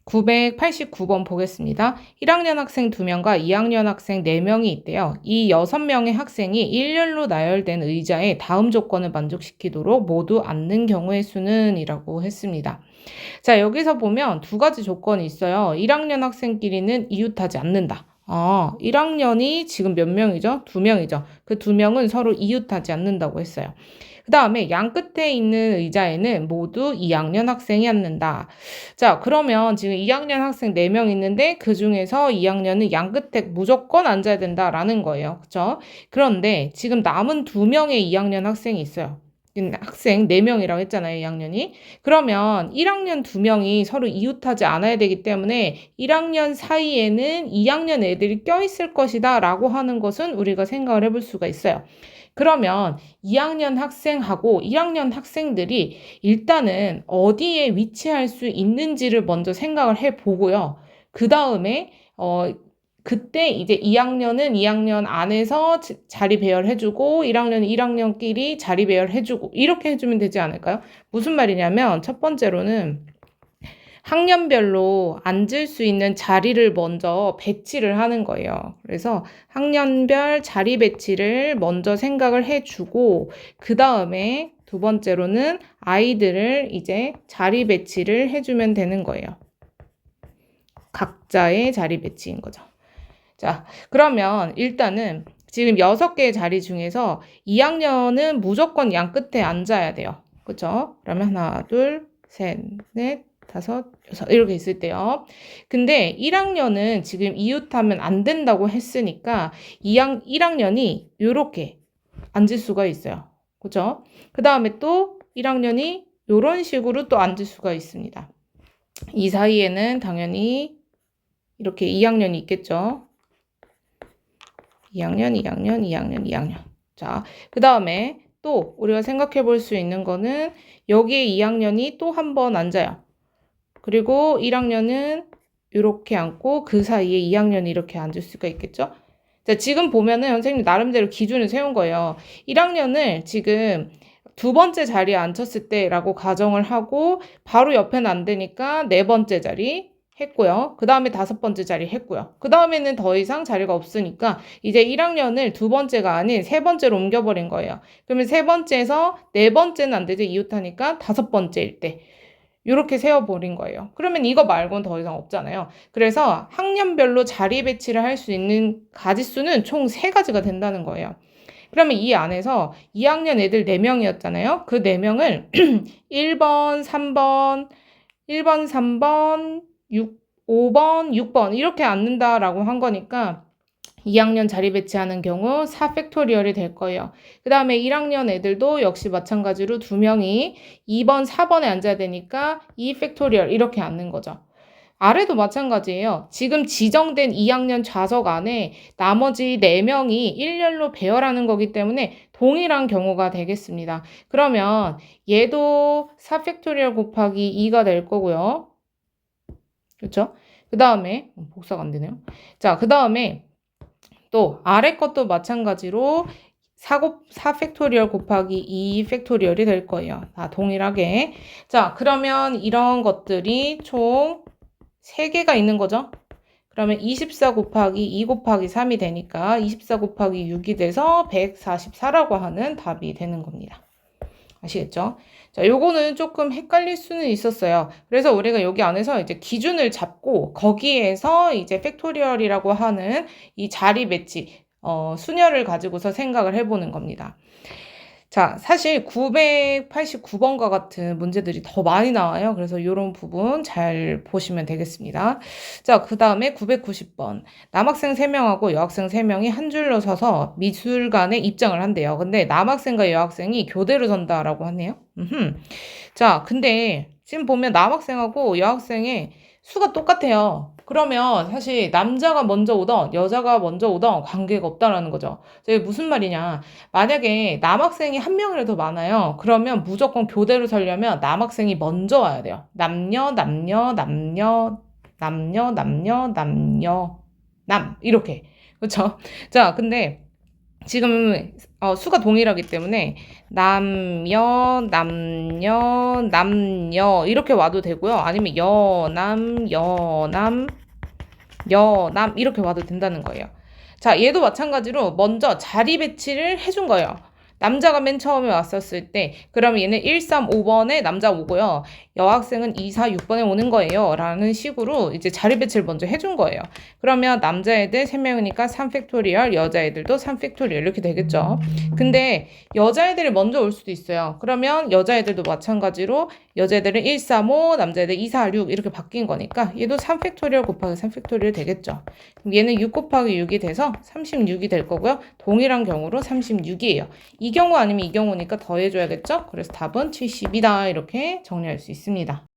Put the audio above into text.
989번 보겠습니다. 1학년 학생 2명과 2학년 학생 4명이 있대요. 이 6명의 학생이 일렬로 나열된 의자에 다음 조건을 만족시키도록 모두 앉는 경우의 수는 이라고 했습니다. 자, 여기서 보면 두 가지 조건이 있어요. 1학년 학생끼리는 이웃하지 않는다. 1학년이 지금 몇 명이죠? 2명이죠. 그 2명은 서로 이웃하지 않는다고 했어요. 그 다음에 양 끝에 있는 의자에는 모두 2학년 학생이 앉는다. 자, 그러면 지금 2학년 학생 4명 있는데 그 중에서 2학년은 양 끝에 무조건 앉아야 된다라는 거예요. 그렇죠? 그런데 지금 남은 2명의 2학년 학생이 있어요. 학생 4명이라고 했잖아요, 2학년이. 그러면 1학년 2명이 서로 이웃하지 않아야 되기 때문에 1학년 사이에는 2학년 애들이 껴있을 것이다 라고 하는 것은 우리가 생각을 해볼 수가 있어요. 그러면 2학년 학생하고 1학년 학생들이 일단은 어디에 위치할 수 있는지를 먼저 생각을 해보고요. 그 다음에 그때 이제 2학년은 2학년 안에서 자리 배열해주고 1학년은 1학년끼리 자리 배열해주고 이렇게 해주면 되지 않을까요? 무슨 말이냐면 첫 번째로는 학년별로 앉을 수 있는 자리를 먼저 배치를 하는 거예요. 그래서 학년별 자리 배치를 먼저 생각을 해주고 그 다음에 두 번째로는 아이들을 이제 자리 배치를 해주면 되는 거예요. 각자의 자리 배치인 거죠. 자, 그러면 일단은 지금 6개의 자리 중에서 2학년은 무조건 양 끝에 앉아야 돼요. 그렇죠? 그러면 하나, 둘, 셋, 넷, 다섯, 여섯 이렇게 있을 때요. 근데 1학년은 지금 이웃하면 안 된다고 했으니까 1학년이 이렇게 앉을 수가 있어요. 그렇죠? 그 다음에 또 1학년이 이런 식으로 또 앉을 수가 있습니다. 이 사이에는 당연히 이렇게 2학년이 있겠죠. 2학년, 2학년, 2학년, 2학년. 자, 그 다음에 또 우리가 생각해 볼 수 있는 거는 여기에 2학년이 또 한 번 앉아요. 그리고 1학년은 이렇게 앉고 그 사이에 2학년이 이렇게 앉을 수가 있겠죠. 자, 지금 보면은 선생님 나름대로 기준을 세운 거예요. 1학년을 지금 두 번째 자리에 앉혔을 때라고 가정을 하고 바로 옆에는 안 되니까 네 번째 자리 했고요. 그 다음에 다섯 번째 자리 했고요. 그 다음에는 더 이상 자리가 없으니까 이제 1학년을 두 번째가 아닌 세 번째로 옮겨버린 거예요. 그러면 세 번째에서 네 번째는 안 되죠. 이웃하니까 다섯 번째일 때. 이렇게 세워버린 거예요. 그러면 이거 말고는 더 이상 없잖아요. 그래서 학년별로 자리 배치를 할 수 있는 가지수는 총 3가지가 된다는 거예요. 그러면 이 안에서 2학년 애들 4명이었잖아요. 그 4명을 1번, 3번, 1번, 3번, 5번, 6번 이렇게 앉는다라고 한 거니까 2학년 자리 배치하는 경우 4팩토리얼이 될 거예요. 그 다음에 1학년 애들도 역시 마찬가지로 2명이 2번, 4번에 앉아야 되니까 2팩토리얼 이렇게 앉는 거죠. 아래도 마찬가지예요. 지금 지정된 2학년 좌석 안에 나머지 4명이 일렬로 배열하는 거기 때문에 동일한 경우가 되겠습니다. 그러면 얘도 4팩토리얼 곱하기 2가 될 거고요. 그렇죠? 그 다음에 복사가 안 되네요. 자, 그 다음에 또 아래 것도 마찬가지로 4팩토리얼 곱하기 2 팩토리얼이 될 거예요. 다 동일하게. 자, 그러면 이런 것들이 총 3개가 있는 거죠. 그러면 24 곱하기 2 곱하기 3이 되니까 24 곱하기 6이 돼서 144라고 하는 답이 되는 겁니다. 아시겠죠? 자, 요거는 조금 헷갈릴 수는 있었어요. 그래서 우리가 여기 안에서 이제 기준을 잡고 거기에서 이제 팩토리얼이라고 하는 이 자리 배치, 수녀를 가지고서 생각을 해보는 겁니다. 자, 사실 989번과 같은 문제들이 더 많이 나와요. 그래서 이런 부분 잘 보시면 되겠습니다. 자, 그 다음에 990번. 남학생 3명하고 여학생 3명이 한 줄로 서서 미술관에 입장을 한대요. 근데 남학생과 여학생이 교대로 선다라고 하네요. 자, 근데 지금 보면 남학생하고 여학생의 수가 똑같아요. 그러면 사실 남자가 먼저 오던 여자가 먼저 오던 관계가 없다라는 거죠. 이게 무슨 말이냐. 만약에 남학생이 한 명이라도 많아요. 그러면 무조건 교대로 서려면 남학생이 먼저 와야 돼요. 남녀, 남녀, 남녀, 남녀, 남녀, 남녀, 남 이렇게. 그렇죠? 자, 근데 지금 수가 동일하기 때문에 남여, 남녀, 남녀 이렇게 와도 되고요. 아니면 여남, 여남, 여남 이렇게 와도 된다는 거예요. 자, 얘도 마찬가지로 먼저 자리 배치를 해준 거예요. 남자가 맨 처음에 왔었을 때 그러면 얘는 135번에 남자 오고요. 여학생은 246번에 오는 거예요. 라는 식으로 이제 자리 배치를 먼저 해준 거예요. 그러면 남자애들 3명이니까 3팩토리얼, 여자애들도 3팩토리얼 이렇게 되겠죠. 근데 여자애들이 먼저 올 수도 있어요. 그러면 여자애들도 마찬가지로 여자애들은 135, 남자애들 246 이렇게 바뀐 거니까 얘도 3팩토리얼 곱하기 3팩토리얼 되겠죠. 그럼 얘는 6 곱하기 6이 돼서 36이 될 거고요. 동일한 경우로 36이에요. 이 경우 아니면 이 경우니까 더해줘야겠죠? 그래서 답은 70이다. 이렇게 정리할 수 있습니다.